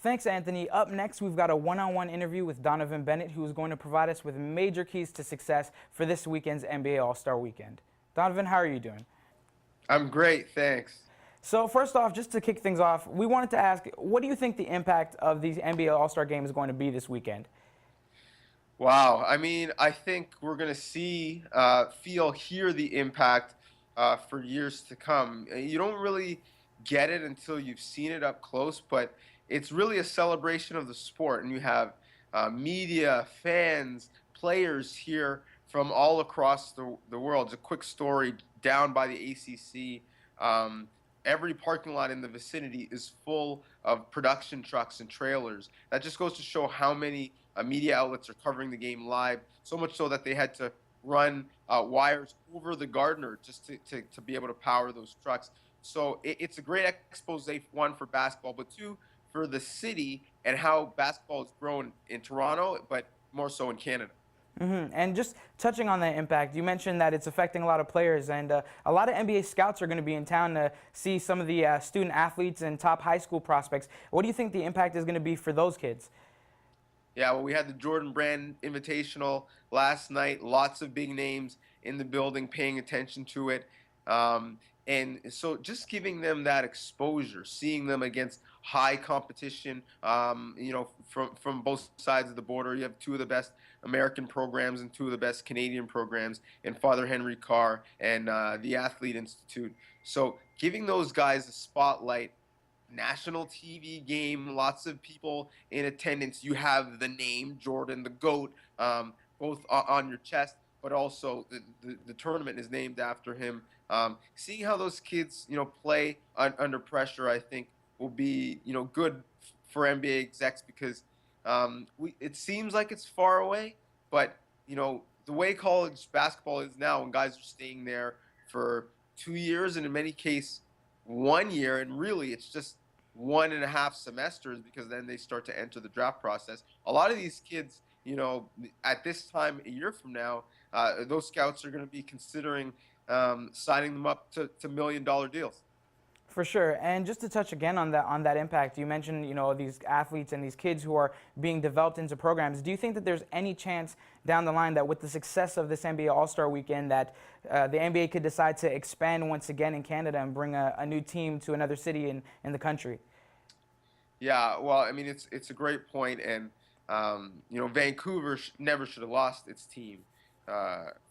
Thanks, Anthony. Up next, we've got a one-on-one interview with Donnovan Bennett, who is going to provide us with major keys to success for this weekend's NBA All-Star Weekend. Donnovan, how are you doing? I'm great, thanks. So first off, just to kick things off, we wanted to ask, what do you think the impact of the NBA All-Star Game is going to be this weekend? Wow, I think we're going to see, feel, hear the impact for years to come. You don't really get it until you've seen it up close, but it's really a celebration of the sport. And you have media, fans, players here from all across the world. It's a quick story down by the ACC. Every parking lot in the vicinity is full of production trucks and trailers. That just goes to show how many media outlets are covering the game live, so much so that they had to run wires over the Gardner just to be able to power those trucks. So it's a great expose, one, for basketball, but two, for the city and how basketball has grown in Toronto, but more so in Canada. And just touching on that impact, you mentioned that it's affecting a lot of players, and a lot of NBA scouts are going to be in town to see some of the student athletes and top high school prospects. What do you think the impact is going to be for those kids? Yeah, well, we had the Jordan Brand Invitational last night. Lots of big names in the building paying attention to it. And so just giving them that exposure, seeing them against high competition, from both sides of the border. You have two of the best American programs and two of the best Canadian programs in Father Henry Carr and the Athlete Institute. So giving those guys a spotlight, national TV game, lots of people in attendance. You have the name Jordan, the GOAT, both on your chest, but also the tournament is named after him. Seeing how those kids, play under pressure, I think will be, good for NBA execs because it seems like it's far away, but the way college basketball is now, and guys are staying there for 2 years, and in many cases 1 year, and really it's just 1.5 semesters because then they start to enter the draft process. A lot of these kids, at this time a year from now, those scouts are going to be considering signing them up to $1 million deals. For sure. And just to touch again on that impact, you mentioned, these athletes and these kids who are being developed into programs. Do you think that there's any chance down the line that with the success of this NBA All-Star Weekend that the NBA could decide to expand once again in Canada and bring a new team to another city in the country? Yeah, well, it's a great point, and Vancouver never should have lost its team,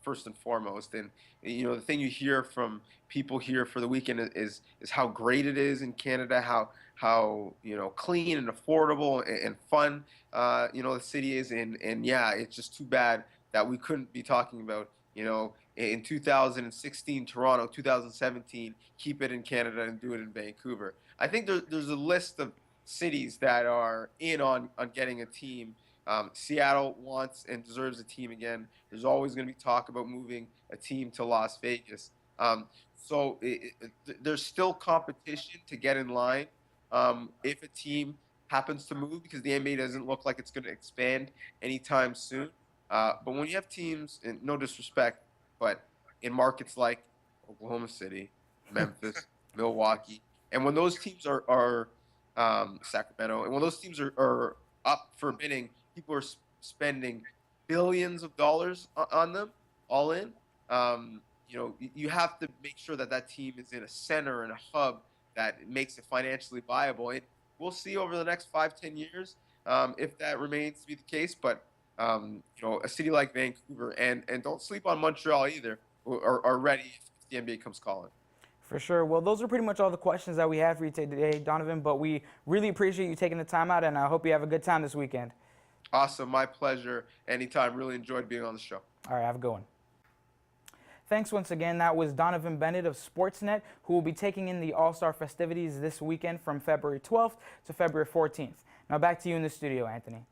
first and foremost. And the thing you hear from people here for the weekend is how great it is in Canada, how clean and affordable and fun the city is, and yeah, it's just too bad that we couldn't be talking about in 2016 Toronto, 2017 keep it in Canada and do it in Vancouver. I think there's a list of cities that are in on getting a team. Seattle wants and deserves a team again. There's always going to be talk about moving a team to Las Vegas. So there's still competition to get in line if a team happens to move because the NBA doesn't look like it's going to expand anytime soon. But when you have teams, and no disrespect, but in markets like Oklahoma City, Memphis, Milwaukee, and when those teams are Sacramento, and when those teams are up for bidding, people are spending billions of dollars on them, all in. You have to make sure that team is in a center and a hub that makes it financially viable. We'll see over the next 5-10 years if that remains to be the case. But a city like Vancouver and don't sleep on Montreal either are ready if the NBA comes calling. For sure. Well, those are pretty much all the questions that we had for you today, Donnovan, but we really appreciate you taking the time out, and I hope you have a good time this weekend. Awesome. My pleasure. Anytime. Really enjoyed being on the show. All right. Have a good one. Thanks once again. That was Donnovan Bennett of Sportsnet, who will be taking in the All-Star festivities this weekend from February 12th to February 14th. Now back to you in the studio, Anthony.